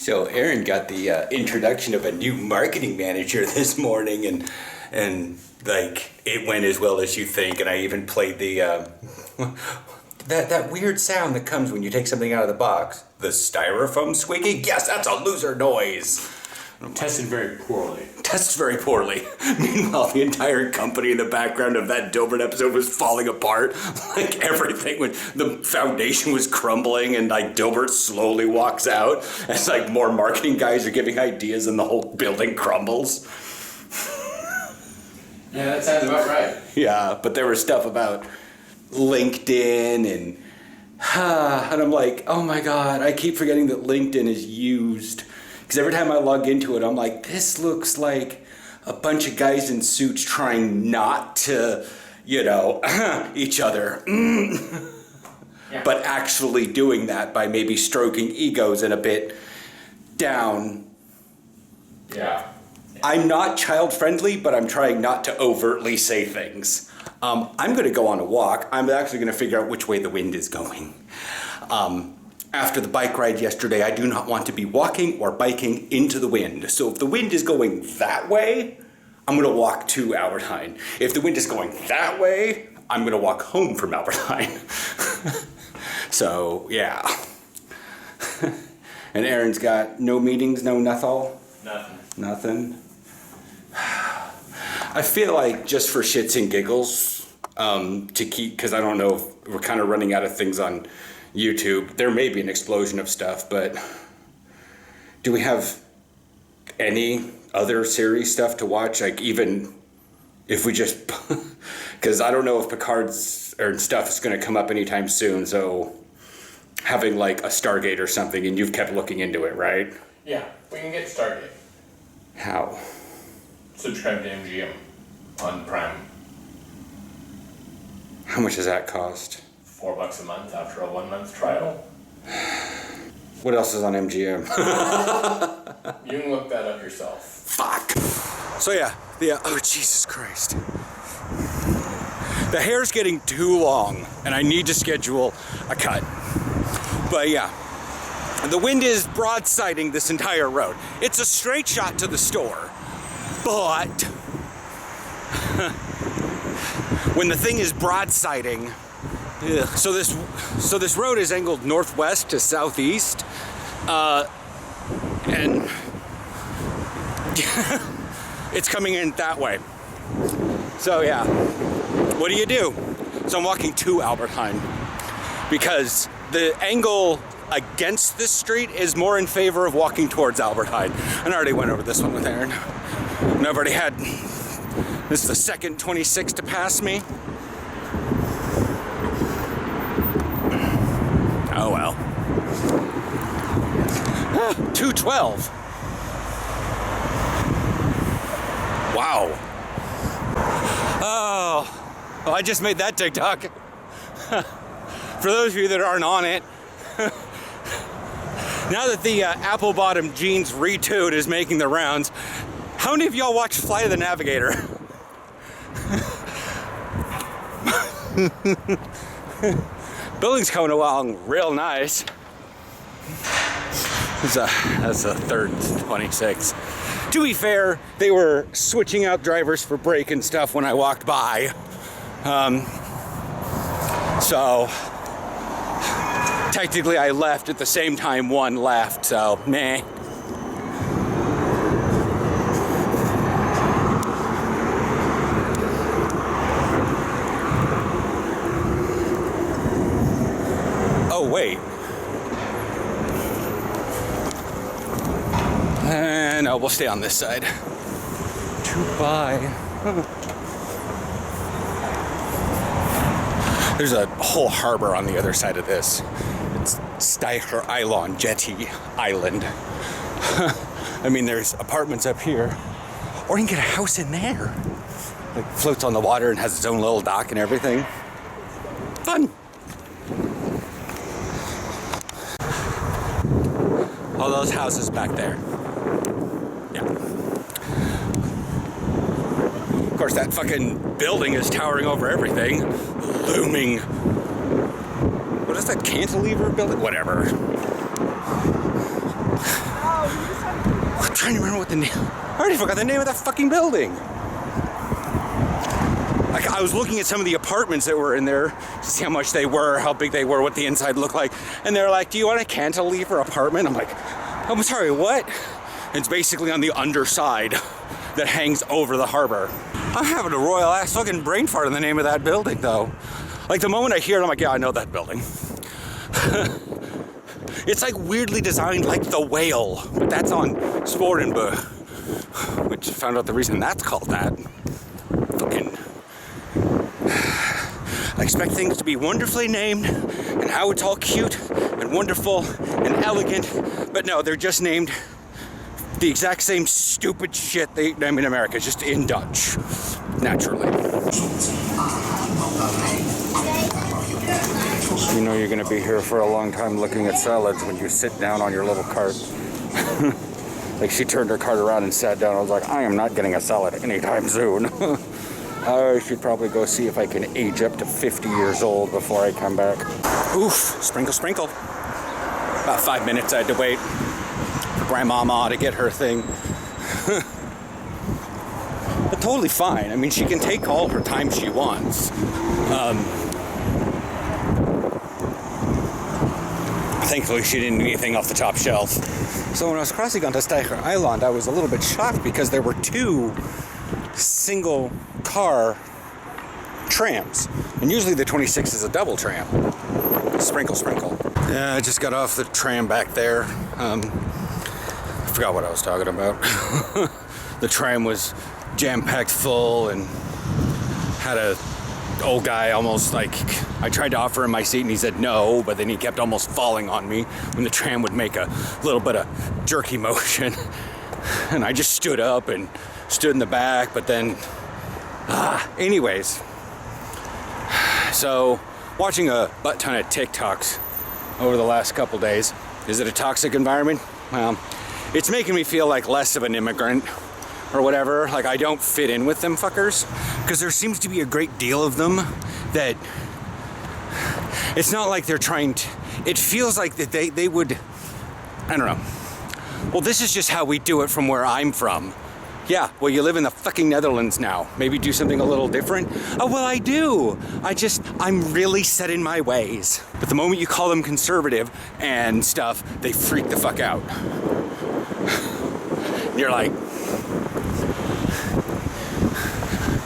So Aaron got the introduction of a new marketing manager this morning, and like it went as well as you think. And I even played the that weird sound that comes when you take something out of the box. The styrofoam squeaking. Yes, that's a loser noise. Tested very poorly. Tested very poorly. Meanwhile, the entire company in the background of that Dilbert episode was falling apart. Like everything, when the foundation was crumbling, and like Dilbert slowly walks out. And it's like more marketing guys are giving ideas, and the whole building crumbles. Yeah, that sounds about right. Yeah, but there was stuff about LinkedIn and I'm like, oh my god, I keep forgetting that LinkedIn is used. Because every time I log into it, I'm like, this looks like a bunch of guys in suits trying not to, each other. Yeah. But actually doing that by maybe stroking egos and a bit down. Yeah. I'm not child friendly, but I'm trying not to overtly say things. I'm going to go on a walk. I'm actually going to figure out which way the wind is going. After the bike ride yesterday, I do not want to be walking or biking into the wind. So if the wind is going that way, I'm going to walk to Albertine. If the wind is going that way, I'm going to walk home from Albertine. So, yeah. And Aaron's got no meetings, no Nothing. I feel like just for shits and giggles, to keep, because I don't know if we're kind of running out of things on YouTube. There may be an explosion of stuff, but do we have any other series stuff to watch? Like even if we just, because I don't know if Picard's or stuff is going to come up anytime soon. So having like a Stargate or something, and you've kept looking into it, right? Yeah, we can get Stargate. How? Subscribe to MGM on Prime. How much does that cost? $4 a month after a 1 month trial. What else is on MGM? You can look that up yourself. Fuck. So yeah, oh Jesus Christ. The hair's getting too long, and I need to schedule a cut. But yeah, the wind is broadsiding this entire road. It's a straight shot to the store, but when the thing is broadsiding, yeah. So this road is angled northwest to southeast, and it's coming in that way. So yeah, what do? So I'm walking to Albertine because the angle against this street is more in favor of walking towards Albertine. And I already went over this one with Aaron. And I've already had, this is the second 26 to pass me. Oh well. 212. Wow. Oh, well, I just made that TikTok. For those of you that aren't on it, now that the apple bottom jeans retoot is making the rounds, how many of y'all watch Flight of the Navigator? Building's coming along real nice. That's a third 26. To be fair, they were switching out drivers for brake and stuff when I walked by. So technically I left at the same time one left, so meh. Oh, wait. No, we'll stay on this side. Bye. There's a whole harbor on the other side of this. It's Steicher Island, Jetty Island. I mean, there's apartments up here, or you can get a house in there. Like floats on the water and has its own little dock and everything. Fun. All those houses back there. Yeah. Of course, that fucking building is towering over everything. Looming. What is that, cantilever building? Whatever. trying to remember what the name... I already forgot the name of that fucking building. Like, I was looking at some of the apartments that were in there to see how much they were, how big they were, what the inside looked like. And they're like, do you want a cantilever apartment? I'm like, I'm sorry, what? It's basically on the underside that hangs over the harbor. I'm having a royal ass fucking brain fart in the name of that building, though. Like, the moment I hear it, I'm like, yeah, I know that building. It's like weirdly designed like the Whale, but that's on Sporenburg, which I found out the reason that's called that. Fucking. I expect things to be wonderfully named and how it's all cute and wonderful and elegant, but no, they're just named the exact same stupid shit they name in America, just in Dutch, naturally. You know you're going to be here for a long time looking at salads when you sit down on your little cart. Like, she turned her cart around and sat down. I was like, I am not getting a salad anytime soon. I should probably go see if I can age up to 50 years old before I come back. Oof, sprinkle, sprinkle. About 5 minutes I had to wait for Grandmama to get her thing. But totally fine. I mean, she can take all her time she wants. Thankfully, she didn't need anything off the top shelf. So when I was crossing onto Steiger Island, I was a little bit shocked because there were 2 single car trams. And usually the 26 is a double tram. Sprinkle, sprinkle. Yeah, I just got off the tram back there. I forgot what I was talking about. The tram was jam-packed full and had a old guy almost like, I tried to offer him my seat and he said no, but then he kept almost falling on me when the tram would make a little bit of jerky motion. And I just stood up and stood in the back, but then, anyways. So, watching a butt ton of TikToks over the last couple days. Is it a toxic environment? Well, it's making me feel like less of an immigrant or whatever. Like, I don't fit in with them fuckers, because there seems to be a great deal of them that it's not like they're trying to, it feels like that they would, I don't know. Well, this is just how we do it from where I'm from. Yeah, well, you live in the fucking Netherlands now. Maybe do something a little different. Oh, well, I do. I'm really set in my ways. But the moment you call them conservative and stuff, they freak the fuck out. You're like,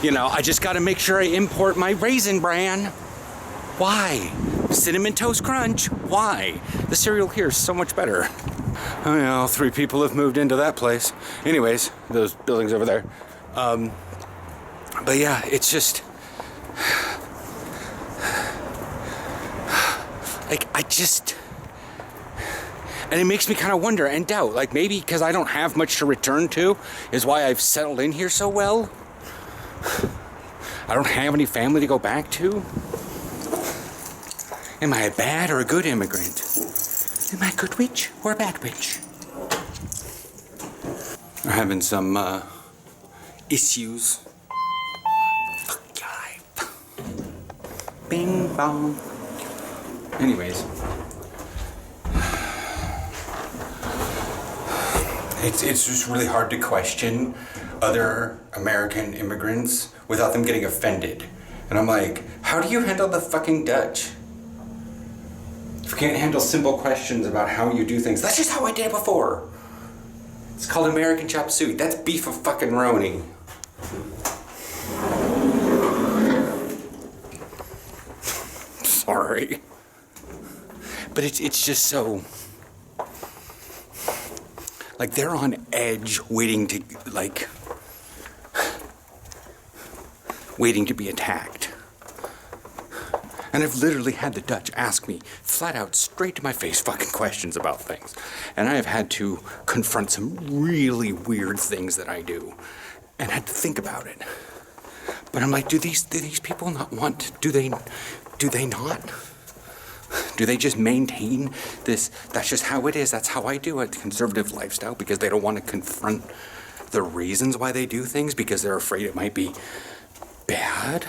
you know, I just gotta make sure I import my Raisin Bran. Why? Cinnamon Toast Crunch. Why? The cereal here is so much better. Oh, you know, 3 people have moved into that place. Anyways, those buildings over there. But yeah, it's just, like, and it makes me kind of wonder and doubt, like, maybe because I don't have much to return to is why I've settled in here so well. I don't have any family to go back to. Am I a bad or a good immigrant? Am I a good witch or a bad witch? We're having some issues. Fuck your life. Bing bong. Anyways. It's just really hard to question other American immigrants without them getting offended. And I'm like, how do you handle the fucking Dutch? If you can't handle simple questions about how you do things, that's just how I did it before. It's called American chop suey. That's beef of fucking roni. Sorry. But it's just so, like, they're on edge waiting to be attacked. And I've literally had the Dutch ask me flat out, straight to my face, fucking questions about things. And I have had to confront some really weird things that I do and had to think about it. But I'm like, do these people not want, do they not? Do they just maintain this, that's just how it is, that's how I do it, conservative lifestyle, because they don't want to confront the reasons why they do things because they're afraid it might be bad?